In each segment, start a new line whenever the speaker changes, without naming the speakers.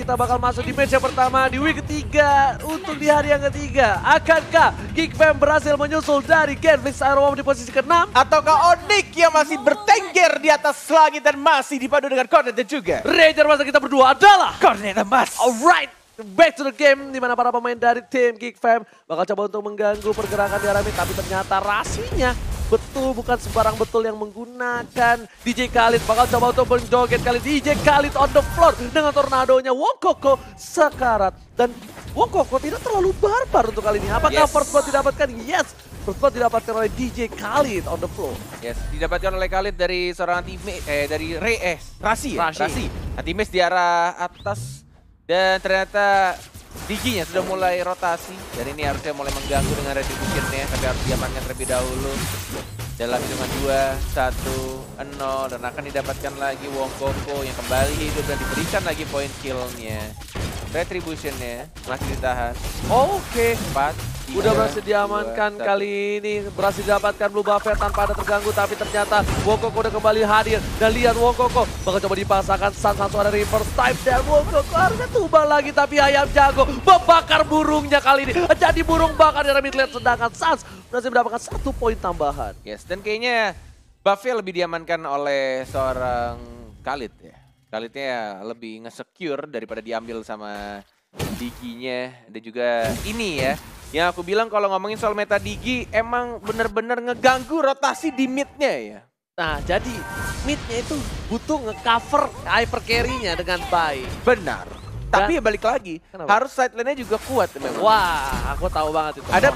kita bakal masuk di match yang pertama di week ketiga. Untuk di hari yang ketiga, akankah Geekfam berhasil menyusul dari Genflix Aerowolf di posisi ke-6?
Ataukah Onyx yang masih bertengger di atas langit dan masih dipadu dengan Cornet dan juga
Ranger masa kita berdua adalah
Cornet emas.
alright, back to the game, di mana para pemain dari tim Geekfam bakal coba untuk mengganggu pergerakan di arah mid, tapi ternyata rasinya betul bukan sembarang betul yang menggunakan DJ Khalid. Bakal coba untuk menjoget kali DJ Khalid on the floor dengan tornadonya Wongkoko sekarat. Dan Wongkoko tidak terlalu barbar untuk kali ini. Apakah first blood didapatkan? Yes, first blood didapatkan oleh DJ Khalid on the floor.
Yes, didapatkan oleh Khalid dari seorang teammate, dari Rasi. Teammate di arah atas. Dan ternyata Digi-nya sudah mulai rotasi. Dan ini harusnya mulai mengganggu dengan retribution-nya. Tapi harus diamankan terlebih dahulu. Dalam hitungan 2, 1, 0. Dan akan didapatkan lagi Wongkoko yang kembali hidup dan diberikan lagi poin kill-nya. Retribution-nya masih ditahan.
Oke,
4,
udah berhasil diamankan
2, 1.
kali ini. Berhasil didapatkan Blue Buffet tanpa ada terganggu. Tapi ternyata Wongkoko udah kembali hadir. Dan lihat Wongkoko bakal coba dipasangkan langsung ada reverse type. Dan Wongkoko harusnya tumbang lagi. Tapi Ayam Jago membakar burungnya kali ini. Jadi burung bakar dari mid lane. Sedangkan Sans berhasil mendapatkan 1 poin tambahan.
Yes, dan kayaknya buff-nya lebih diamankan oleh seorang Khalid ya. Khalidnya lebih nge-secure daripada diambil sama Digi-nya. Dan juga ini ya, yang aku bilang kalau ngomongin soal meta Digi emang bener-bener ngeganggu rotasi di mid-nya ya.
Nah, jadi mid-nya itu butuh nge-cover hyper carry-nya dengan baik.
Benar. Tapi ya balik lagi,
Kenapa?
harus side lane-nya juga kuat memang.
Wah, aku tahu banget itu.
Ada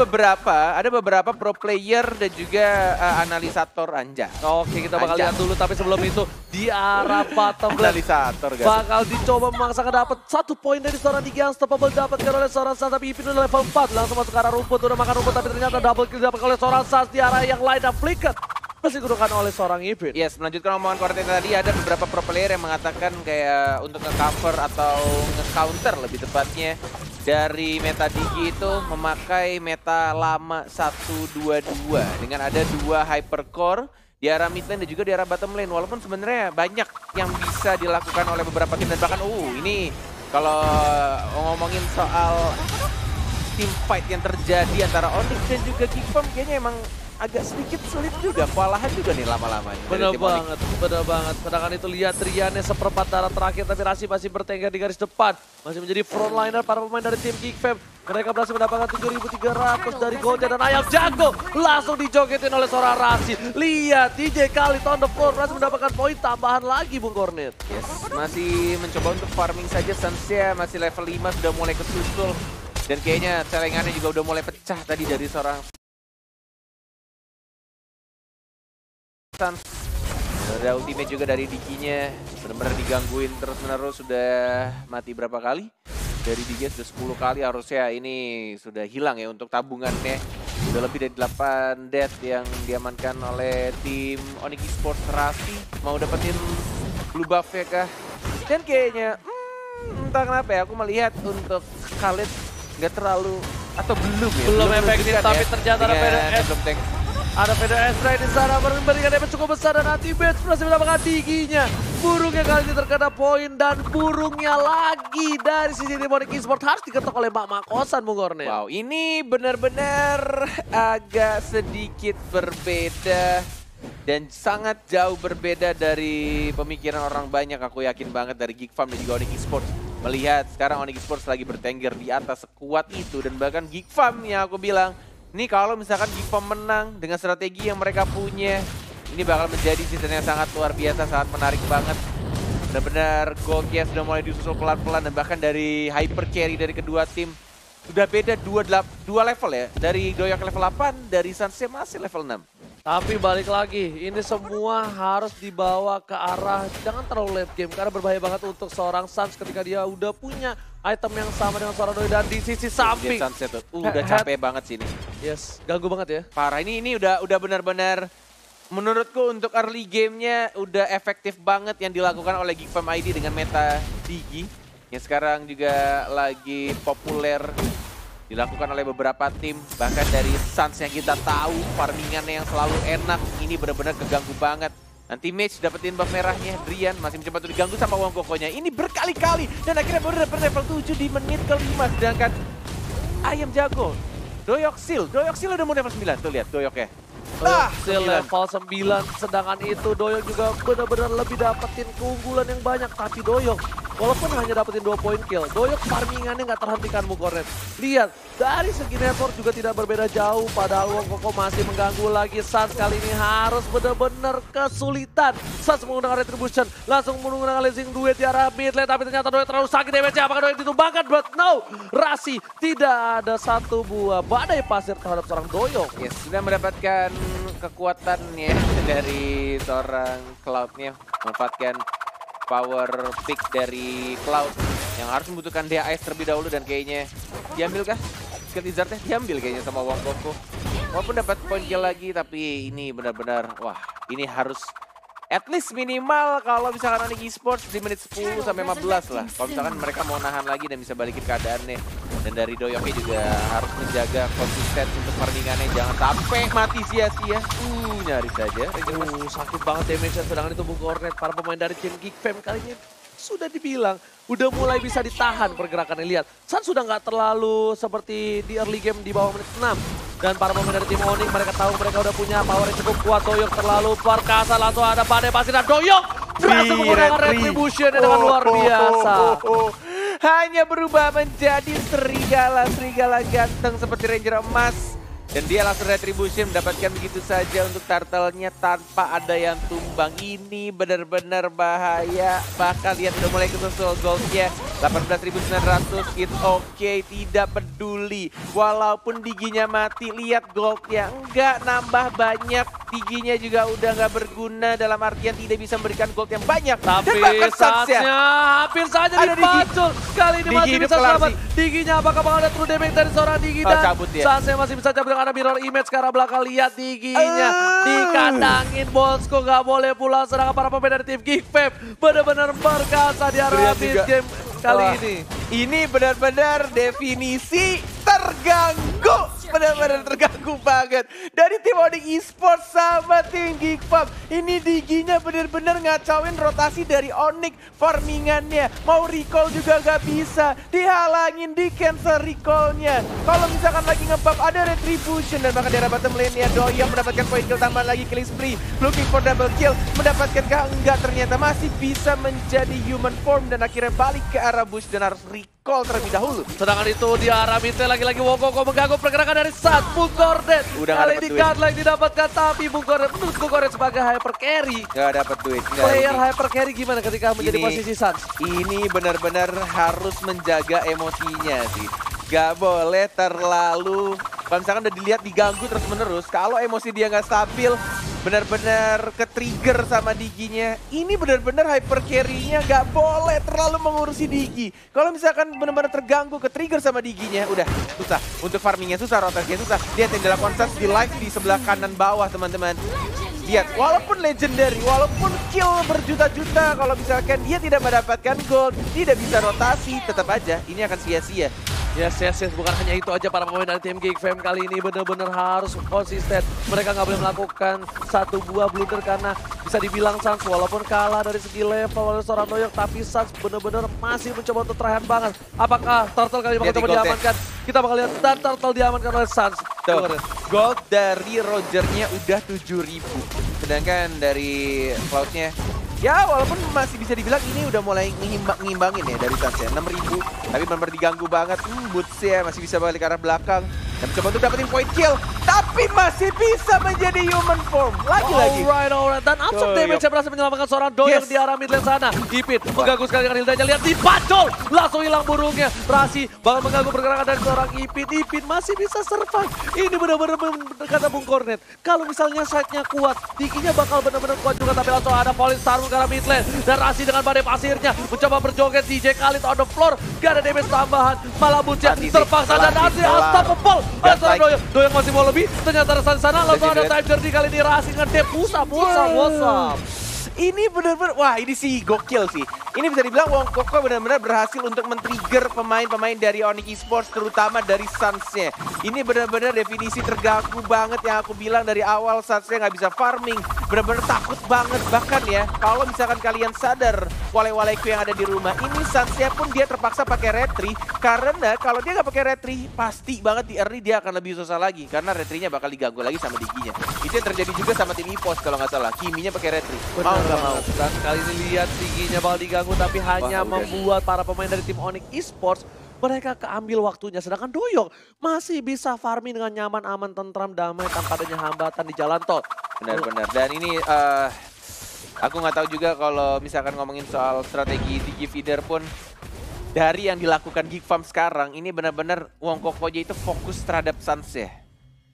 beberapa pro player dan juga analisator anja.
Oke, kita bakal
Anjay.
lihat dulu. Tapi sebelum itu, di arah bottom lane
Analisator guys.
bakal dicoba memaksakan dapat 1 poin dari seorang Digi. Unstoppable dapatkan oleh seorang Sans. Tapi Ipin udah level 4. Langsung masuk ke arah rumput. Udah makan rumput. Tapi ternyata double kill dapatkan oleh seorang Sans di arah yang lain. Dan flicker masih digunakan oleh seorang Ipin.
Yes, melanjutkan omongan Cornet tadi, ada beberapa pro player yang mengatakan kayak untuk nge-cover atau nge-counter lebih tepatnya dari meta Digi itu memakai meta lama 1-2-2 dengan ada 2 hypercore di arah mid lane dan juga di arah bottom lane. Walaupun sebenarnya banyak yang bisa dilakukan oleh beberapa tim dan bahkan ini kalau ngomongin soal team fight yang terjadi antara Onyx dan juga Geekfam kayaknya emang agak sedikit sulit juga, kewalahan juga nih lama-lamanya.
Bener banget. Sedangkan itu lihat Triannya seperempat darah terakhir, tapi Rasi masih bertengger di garis depan. Masih menjadi frontliner para pemain dari tim Geekfam. Mereka berhasil mendapatkan 7.300 dari Goldja dan Ayam Jago. Langsung dijogetin oleh seorang Rasi. Lihat DJ Khalid on the floor berhasil mendapatkan poin tambahan lagi Bung Cornet.
Yes, masih mencoba untuk farming saja. Sansnya masih level 5, sudah mulai kesusul. Dan kayaknya celengannya juga udah mulai pecah tadi dari seorang Sans. Ada ultimate juga dari Digi-nya, benar-benar digangguin terus-menerus. Sudah mati berapa kali? Dari Digi sudah 10 kali, harusnya ini sudah hilang ya untuk tabungannya. Sudah lebih dari 8 death yang diamankan oleh tim Onyx Esports. Rasi mau dapetin blue buff ya kah? Dan kayaknya entah kenapa ya, aku melihat untuk Khalid nggak terlalu atau belum ya.
Belum efektif,
menunjukkan
tapi
ya,
ternyata ada
dengan
PDS.
Emblem Tank.
Ada Pedro Estra di sana memberikan damage cukup besar dan Anti-Bats berhasil mendapatkan Digi-nya. Burungnya kali ini terkena poin dan burungnya lagi dari sisi tim Onyx Esports harus diketok oleh Mak Kosan Bung Cornet.
Wow, ini benar-benar agak sedikit berbeda dan sangat jauh berbeda dari pemikiran orang banyak. Aku yakin banget dari Geekfam dan juga Onyx Esports. Melihat sekarang Onyx Esports lagi bertengger di atas sekuat itu dan bahkan Geekfam yang aku bilang, ini kalau misalkan Geekfam menang dengan strategi yang mereka punya, ini bakal menjadi season yang sangat luar biasa, sangat menarik banget. Benar-benar Gogia sudah mulai disusul pelan-pelan dan bahkan dari hyper carry dari kedua tim sudah beda 2 level ya. Dari Doyak level 8, dari Sansnya masih level 6.
Tapi balik lagi, ini semua harus dibawa ke arah jangan terlalu late game karena berbahaya banget untuk seorang Sans ketika dia udah punya item yang sama dengan seorang Doi dan di sisi samping.
Sansnya tuh udah capek banget sih ini.
Yes, ganggu banget ya.
Parah, ini udah benar-benar menurutku untuk early gamenya udah efektif banget yang dilakukan oleh Geekfam ID dengan meta Digi yang sekarang juga lagi populer dilakukan oleh beberapa tim, bahkan dari Sans yang kita tahu farmingannya yang selalu enak, ini benar-benar keganggu banget. Nanti Mage dapetin buff merahnya, Drian masih mencoba untuk diganggu sama Wong Kokonya. Ini berkali-kali dan akhirnya baru dapet level 7 di menit ke-5. Sedangkan Ayam Jago, Doyoksil udah mau level 9. Tuh lihat Doyoknya.
Doyoksil level 9, sedangkan itu Doyok juga benar-benar lebih dapetin keunggulan yang banyak. Tapi Doyok, walaupun hanya dapetin 2 poin kill, Doyok farmingannya nggak terhentikan Mungkornet. Lihat, dari segi network juga tidak berbeda jauh, padahal Wong Koko masih mengganggu lagi. Sans kali ini harus benar-benar kesulitan. Sans menggunakan Retribution, langsung menggunakan Lezing duet di arah mid lane, tapi ternyata Doyok terlalu sakit damage-nya. Apakah Doyok ditumbangkan? But no, Rasi tidak ada satu buah badai pasir terhadap seorang Doyok.
Yes, sudah mendapatkan kekuatannya dari seorang Cloud-nya, memanfaatkan power pick dari Cloud yang harus membutuhkan DAS terlebih dahulu dan kayaknya diambil kah? Skill Lizard-nya diambil kayaknya sama Wong Koko. Walaupun dapat poin kill lagi, tapi ini benar-benar, wah ini harus at least minimal kalau misalkan Onyx Esports di menit 10 sampai 15 lah. Kalau misalkan mereka mau nahan lagi dan bisa balikin keadaannya. Dan dari Doyoknya juga harus menjaga konsistensi untuk pertandingannya. Jangan sampai mati sia-sia. Nyaris saja.
Sakit banget damage-nya, sedangkan itu Mungkornet. Para pemain dari tim Geek Fam kali ini sudah dibilang udah mulai bisa ditahan pergerakannya. Lihat, San sudah nggak terlalu seperti di early game di bawah menit 6. Dan para pemain dari tim Onyx mereka tahu mereka udah punya power yang cukup kuat. Doyok terlalu perkasa, langsung ada badai pasir dan Doyok berhasil menggunakan Retribution dengan luar biasa.
Hanya berubah menjadi serigala ganteng seperti Ranger Emas. Dan dia langsung Retribution mendapatkan begitu saja untuk turtle-nya tanpa ada yang tumbang. Ini benar-benar bahaya. Bahkan lihat udah mulai kesusul gold-nya. 18.900, it's okay, tidak peduli. Walaupun Diginya mati, lihat gold-nya. Enggak nambah banyak, Diginya juga udah nggak berguna. Dalam artian tidak bisa memberikan gold yang banyak.
Tapi saatnya hampir saja dipacul. Kali ini masih bisa selamat. Diginya apakah bakal ada true damage dari seorang Digi? Dan saatnya masih bisa cabut. Ada mirror image ke arah belakang, lihat Diginya dikandangin. Bosco nggak boleh pulang, sedangkan para pemain dari tim Geek Fam benar-benar perkasa di arah mid game kali ini.
Ini benar-benar definisi terganggu. Benar-benar terganggu banget. Dari tim Onyx Esports sama tim Geek Fam. Ini Diginya benar-benar ngacauin rotasi dari Onyx. Farmingannya. Mau recall juga nggak bisa. Dihalangin, di cancel recallnya. Kalau misalkan lagi nge-buff ada Retribution. Dan bahkan di arah bottom lane-nya Doyok mendapatkan poin kill tambahan lagi. Killing spree. Looking for double kill. Mendapatkankah? Enggak, ternyata masih bisa menjadi human form. Dan akhirnya balik ke arah bush dan harus recall terlebih dahulu.
Sedangkan itu di arah mid lagi-lagi Wong Koko mengganggu pergerakan dari San. Mungkornet kali ini godlike didapatkan, tapi Mungkornet sebagai hyper carry.
Gak dapat duit.
Player hyper carry gimana ketika menjadi posisi San?
Ini benar-benar harus menjaga emosinya sih. Gak boleh terlalu, kalau misalkan udah dilihat diganggu terus-menerus, kalau emosi dia nggak stabil, benar-benar ke-trigger sama Diginya. Ini benar-benar hyper carry-nya gak boleh terlalu mengurusi Digi. Kalau misalkan benar-benar terganggu, ke-trigger sama Diginya, udah susah. Untuk farmingnya susah, rotasinya susah. Lihat yang dilakukan Sans di live di sebelah kanan bawah, teman-teman. Lihat, walaupun legendary, walaupun kill berjuta-juta, kalau misalkan dia tidak mendapatkan gold, tidak bisa rotasi, tetap aja ini akan sia-sia.
Yes. Bukan hanya itu aja, para pemain dari tim Geek Fam kali ini benar-benar harus konsisten. Mereka nggak boleh melakukan satu buah blunder karena bisa dibilang Sans walaupun kalah dari segi level oleh seorang Doyok, tapi Sans benar-benar masih mencoba untuk tryhard banget. Apakah Turtle kali ini bakal coba diamankan? Kita bakal lihat, dan Turtle diamankan oleh Sans.
Gold dari Roger-nya udah 7.000. Sedangkan dari Cloud-nya, ya walaupun masih bisa dibilang ini udah mulai ngimbangin ya dari Sans ya. 6.000, tapi benar-benar diganggu banget. Boots-nya masih bisa balik ke arah belakang. Dan coba untuk dapetin point kill, tapi masih bisa menjadi human form. Lagi-lagi.
Alright. Dan absorb damage berhasil menyelamatkan seorang Doyok di arah mid lane sana. Ipin mengganggu sekali dengan Hildanya. Lihat dipacol, langsung hilang burungnya. Rasi bakal mengganggu pergerakan dari seorang Ipin. Ipin masih bisa survive. Ini benar-benar kata Mungkornet. Kalau misalnya side-nya kuat, Diginya bakal benar-benar kuat juga. Tapi langsung ada Falling Star ke arah mid lane. Dan Rasi dengan badai pasirnya mencoba berjoget. DJ Khalid on the floor. Gak ada damage tambahan. Malah Butcher terpaksa dan Rasi unstoppable. Doyok masih mau lebih, ternyata ada sana, langsung ada time journey kali ini. Rasi ngedep, musab. Ini
bener-bener, wah ini sih gokil sih. Ini bisa dibilang Wong Koko benar-benar berhasil untuk men-trigger pemain-pemain dari Onyx Esports, terutama dari Suns-nya. Ini benar-benar definisi terganggu banget yang aku bilang dari awal. Suns-nya nggak bisa farming, benar-benar takut banget. Bahkan ya, kalau misalkan kalian sadar wale-waleku yang ada di rumah, ini Suns-nya pun dia terpaksa pakai retri. Karena kalau dia nggak pakai retri, pasti banget di early dia akan lebih susah lagi. Karena retrinya bakal diganggu lagi sama Diginya. Itu yang terjadi juga sama tim EPOS kalau nggak salah. Kiminya pakai retri. Mau nggak mau.
Dan kali ini lihat Diginya bakal diganggu, tapi hanya membuat para pemain dari tim Onyx Esports mereka keambil waktunya. Sedangkan Doyok masih bisa farming dengan nyaman, aman, tentram, damai tanpa adanya hambatan di jalan tol.
Benar-benar. Dan ini aku nggak tahu juga kalau misalkan ngomongin soal strategi Digi feeder pun dari yang dilakukan Geek Farm sekarang ini benar-benar Wong Kokonya itu fokus terhadap Suns ya.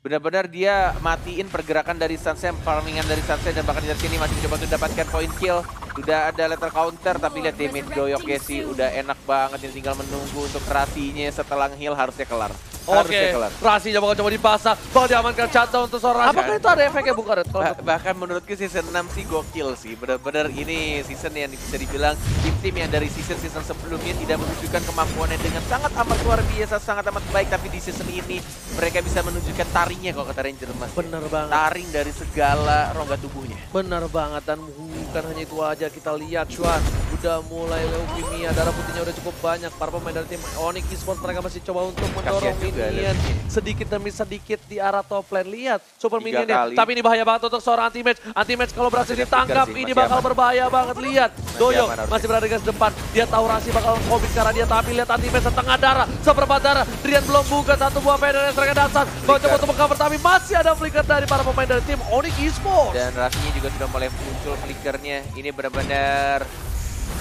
Benar-benar dia matiin pergerakan dari Sunset, farmingan dari Sunset, dan bahkan dari sini masih mencoba untuk dapatkan point kill. Sudah ada lethal counter, tapi lihat damage Doyok sih udah enak banget. Ini tinggal menunggu untuk rasinya setelah heal harusnya kelar.
Oke, rasinya bakal coba dipasang, bakal diamankan Chato untuk seorang rasi. Apakah itu ada efeknya bukan Red?
Bahkan menurutku season 6 sih gokil sih. Benar-benar ini season yang bisa dibilang tim-tim yang dari season sebelumnya tidak menunjukkan kemampuannya dengan sangat amat luar biasa, sangat amat baik. Tapi di season ini mereka bisa menunjukkan taringnya kalau kata Ranger Mas.
Bener banget.
Taring dari segala rongga tubuhnya.
Bener banget, dan bukan hanya itu aja, kita lihat Chuan udah mulai leukemia, darah putihnya udah cukup banyak. Para pemain dari tim Onyx Esports mereka masih coba untuk mendorong minion sedikit demi sedikit di arah top lane. Lihat super minionnya, tapi ini bahaya banget untuk seorang anti-match. Anti-match kalau berhasil ditangkap ini bakal berbahaya banget. Lihat Doyok masih berada di garis depan, dia tahu Rasi bakal komit karena dia, tapi lihat anti-match setengah darah, seperempat darah. Rian belum buka satu buah PDS mereka dasar, mau coba untuk mengcover, tapi masih ada flicker dari para pemain dari tim Onyx Esports.
Dan Rasinya juga sudah mulai muncul flickernya. Ini benar-benar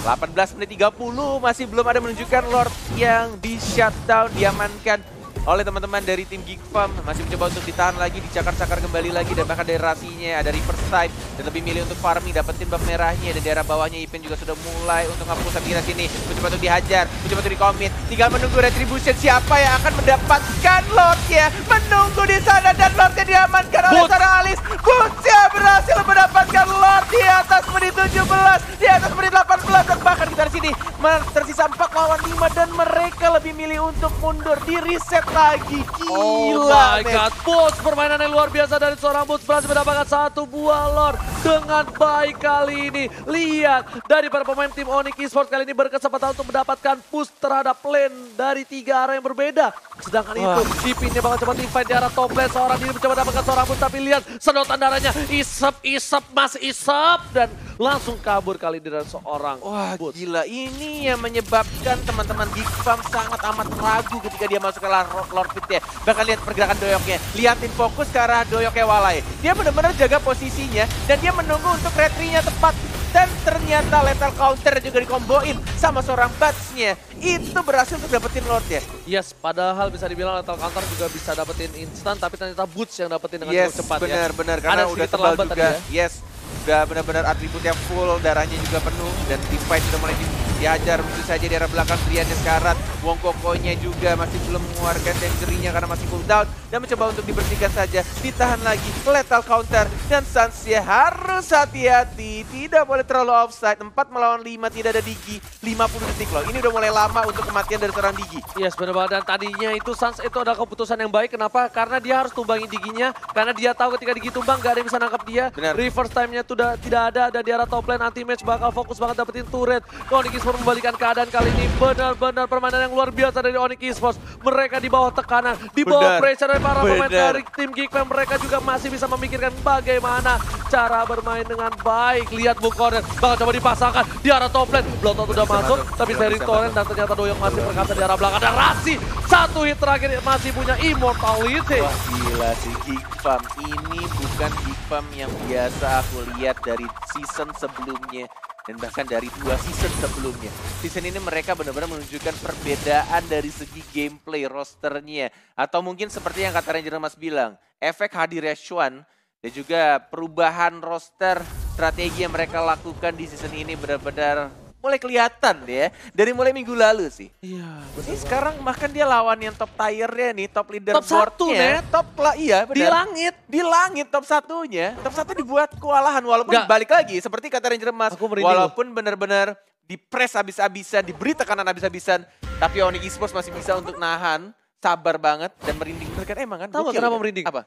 18 menit 30 masih belum ada menunjukkan Lord yang di shutdown, diamankan oleh teman-teman dari tim Geek Farm. Masih mencoba untuk ditahan lagi, dicakar-cakar kembali lagi, dan bahkan dari Rasinya ada reverse side dan lebih milih untuk farming, dapetin buff merahnya. Dan daerah bawahnya Ipin juga sudah mulai untuk ngapus aktivitas sini, mencoba untuk dihajar, mencoba untuk di-commit. Tinggal menunggu retribution siapa yang akan mendapatkan Lordnya. Menunggu di sana dan Lordnya diamankan oleh seorang Alis. Boots-nya berhasil mendapatkan Lord di atas menit 17, di atas menit 18, dan bahkan kita di sini tersisa 4 lawan 5 dan mereka lebih milih untuk mundur, di reset lagi. Gila,
oh my god, Boots, permainan yang luar biasa dari seorang Boots, berhasil mendapatkan satu buah Lord dengan baik kali ini. Lihat, dari para pemain tim Onyx Esports kali ini berkesempatan untuk mendapatkan push terhadap lane dari 3 arah yang berbeda. Sedangkan itu, Ipinnya bakal coba teamfight di arah top lane, seorang diri mencoba mendapatkan seorang Boots, tapi lihat sedotan darahnya, isep, mas isep, dan langsung kabur kali ini dari seorang Boots.
Gila, ini yang menyebabkan teman-teman Geek Farm sangat amat ragu ketika dia masuk ke Lord Pit-nya. Bahkan lihat pergerakan Doyoknya, liatin fokus ke arah Doyoknya Walai. Dia benar-benar jaga posisinya dan dia menunggu untuk retrinya tepat. Dan ternyata lethal counter juga dikomboin sama seorang Bats-nya. Itu berhasil untuk dapetin Lord-nya.
Yes, padahal bisa dibilang lethal counter juga bisa dapetin instan, tapi ternyata Boots yang dapetin dengan cukup cepat.
Benar-benar, karena udah terlambat juga. Yes, udah benar-benar atributnya full, darahnya juga penuh, dan teamfight sudah mulai dihajar. Tentu saja di arah belakang Riannya sekarat. Wong Kokonya juga masih belum mengeluarkan danger-nya karena masih cooldown, dan mencoba untuk dibersihkan saja. Ditahan lagi, lethal counter, dan Sansya harus hati-hati. Tidak boleh terlalu offside. 4 melawan 5, tidak ada Digi. 50 detik loh. Ini udah mulai lama untuk kematian dari seorang Digi.
Yes, benar banget. Dan tadinya itu Sans itu adalah keputusan yang baik. Kenapa? Karena dia harus tumbangin Diginya. Karena dia tahu ketika Digi tumbang gak ada yang bisa nangkap dia.
Benar.
Reverse time-nya tuh tidak ada. Dan di arah top lane anti-match bakal fokus banget dapetin turret. Onyx Esports membalikan keadaan kali ini. Benar-benar permainan yang luar biasa dari Onyx Esports. Mereka di bawah tekanan, di bawah pressure dari para pemain dari tim Geek Farm. Mereka juga masih bisa memikirkan bagaimana cara bermain dengan baik. Lihat Bukonet bakal coba dipasangkan di arah top lane. Bloodthorn udah masuk, tapi seri torrent, dan ternyata Doyok masih berkata di arah belakang. Dan Rasi, satu hit terakhir masih punya immortality.
Wah gila sih, Geek Farm ini bukan Geek Farm yang biasa aku lihat dari season sebelumnya. Dan bahkan dari 2 season sebelumnya. Season ini mereka benar-benar menunjukkan perbedaan dari segi gameplay rosternya. Atau mungkin seperti yang kata Ranger Mas bilang, efek hadirnya Xuan dan juga perubahan roster strategi yang mereka lakukan di season ini benar-benar mulai kelihatan ya. Dari mulai minggu lalu sih.
Iya,
ini sekarang bahkan dia lawan yang top tier-nya nih, top
Top 1
leaderboard-nya. Top lah, iya benar.
Di langit.
Di langit top 1-nya. Top 1 dibuat kewalahan walaupun balik lagi seperti kata Ranger Mas. Walaupun benar-benar di-press habis-habisan, diberi tekanan habis-habisan. Tapi Onyx Esports masih bisa untuk nahan, sabar banget, dan merinding. Emang kan?
Tahu nggak
Gokil
kenapa
ya?
merinding?
Apa?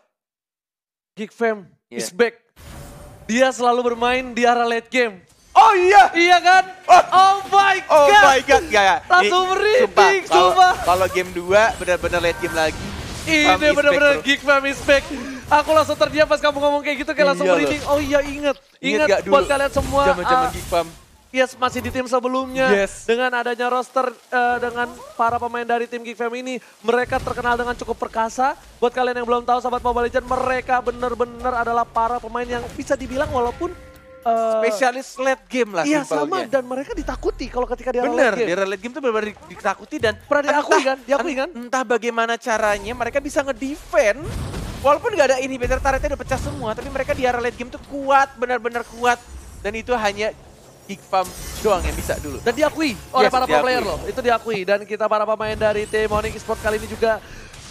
Geek Fam
Yeah.
is back. Dia selalu bermain di arah late game.
Oh iya!
Iya kan? Oh my
Oh
god!
my god, gak.
Langsung merinding, sumpah.
Kalau game 2 benar-benar late game lagi. Fam
Ini
is
bener-bener
back, bro.
Geek Fam is back. Aku langsung terdiam pas kamu ngomong kayak gitu, kayak langsung
Iya loh.
merinding. Oh iya inget
Ingat gak dulu?
buat kalian semua.
Zaman-zaman Geek Fam.
Yes, masih di tim sebelumnya.
Yes.
Dengan adanya roster dengan para pemain dari tim Geek Fam ini, mereka terkenal dengan cukup perkasa. Buat kalian yang belum tahu sahabat Mobile Legends, mereka bener-bener adalah para pemain yang bisa dibilang walaupun
Spesialis late game lah
iya sama,
simpelnya.
dan mereka ditakuti kalau ketika dia
Bener,
late
di
game.
late game tuh benar-benar ditakuti dan
Pernah diakui kan? Diakui kan?
Entah bagaimana caranya mereka bisa ngedefend. Walaupun gak ada inhibitor turretnya udah pecah semua, tapi mereka di area late game tuh kuat, benar-benar kuat. Dan itu hanya Geek Fam doang yang bisa dulu.
Dan diakui oleh
Yes,
para pro
diakui.
player loh. Itu diakui. Dan kita para pemain dari tim Onyx Esports kali ini juga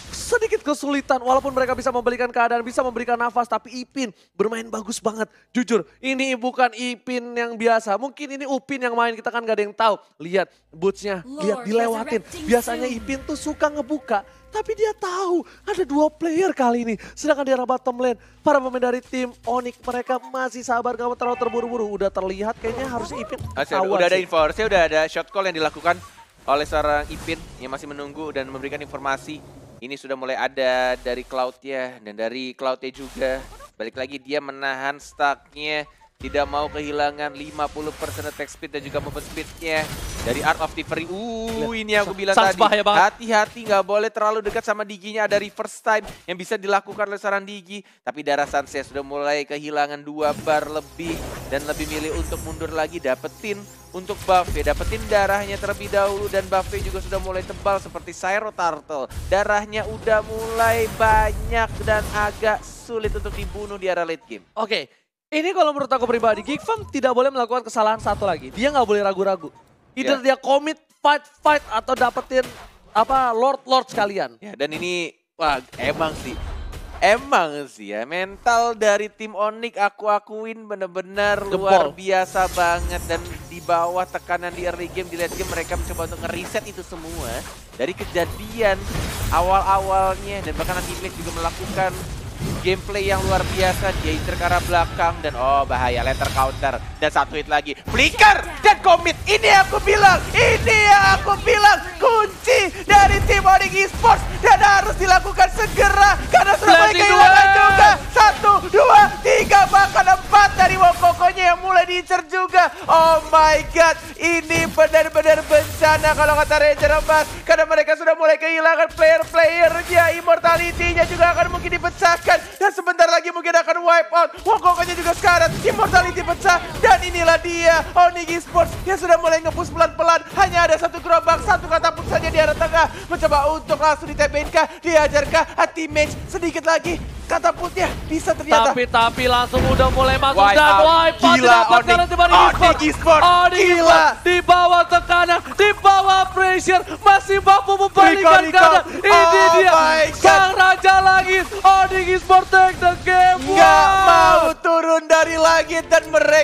sedikit kesulitan. Walaupun mereka bisa memberikan keadaan, bisa memberikan nafas. Tapi Ipin bermain bagus banget. Jujur, ini bukan Ipin yang biasa. Mungkin ini Upin yang main, kita kan gak ada yang tahu. Lihat boots-nya, lihat dilewatin. Biasanya Ipin tuh suka ngebuka. Tapi dia tahu ada 2 player kali ini. Sedangkan di arah bottom lane, para pemain dari tim Onyx mereka masih sabar, gak mau terlalu terburu-buru. Udah terlihat kayaknya harusnya Ipin ketahuan
Udah ada
sih.
info, harusnya udah ada shot call yang dilakukan oleh seorang Ipin yang masih menunggu dan memberikan informasi. Ini sudah mulai ada dari Cloud-nya dan dari Cloud-nya juga. Balik lagi dia menahan stack-nya. Tidak mau kehilangan 50% attack speed dan juga movement speed-nya dari Art of Thievery. Ini aku bilang
Sans
tadi.
bahaya banget.
Hati-hati, nggak boleh terlalu dekat sama Digi-nya. Ada reverse time yang bisa dilakukan oleh seorang Digi. Tapi darah Sunset sudah mulai kehilangan 2 bar lebih. Dan lebih milih untuk mundur lagi, dapetin untuk buff ya. Dapetin darahnya terlebih dahulu. Dan buff-nya juga sudah mulai tebal seperti Cyro Turtle. Darahnya udah mulai banyak dan agak sulit untuk dibunuh di area late game.
Oke, ini kalau menurut aku pribadi, Geek Fam tidak boleh melakukan kesalahan satu lagi. Dia nggak boleh ragu-ragu. Either dia commit, fight, atau dapetin apa lord sekalian.
Ya, dan ini, wah emang sih ya, mental dari tim Onyx aku akuin bener-bener luar biasa banget. Dan di bawah tekanan di early game, di late game mereka mencoba untuk ngereset itu semua. Dari kejadian awal-awalnya dan bahkan nanti Black juga melakukan gameplay yang luar biasa. Dia incer ke arah belakang dan oh bahaya, letter counter. Dan satu hit lagi, flicker dan commit. Ini yang aku bilang kunci dari tim Onyx Esports. Dan harus dilakukan segera karena sudah mulai kehilangan juga. 1, 2, 3, bahkan 4 dari Wokokonya yang mulai diincer juga. Oh my god, ini benar-benar bencana kalau kata Ranger Emas. Karena mereka sudah mulai kehilangan player-playernya. Immortality-nya juga akan mungkin dipecahkan. Dan sebentar lagi mungkin akan wipe out. Wokokonya juga sekarat, Immortality pecah. Dan inilah dia, Onyx Esports yang sudah mulai nge-push pelan-pelan. Hanya ada satu gerobak, satu katapult saja di arah tengah. Mencoba untuk langsung di-TP-in kah, diajarkah, hati match sedikit lagi. Katapultnya bisa ternyata.
Tapi langsung udah mulai masuk
Wipe
dan
out.
wipe out
Gila,
didapatkan oleh tim Onyx
Onyx Esports.
Onyx
Gila.
Esports di bawah tekanan, di bawah pressure, masih mampu membalikan
Rico.
keadaan. Ini
Oh
dia,
my God.
sang raja langit, Onyx Esports take the game.
Nggak
Wow.
mau turun dari langit dan mereka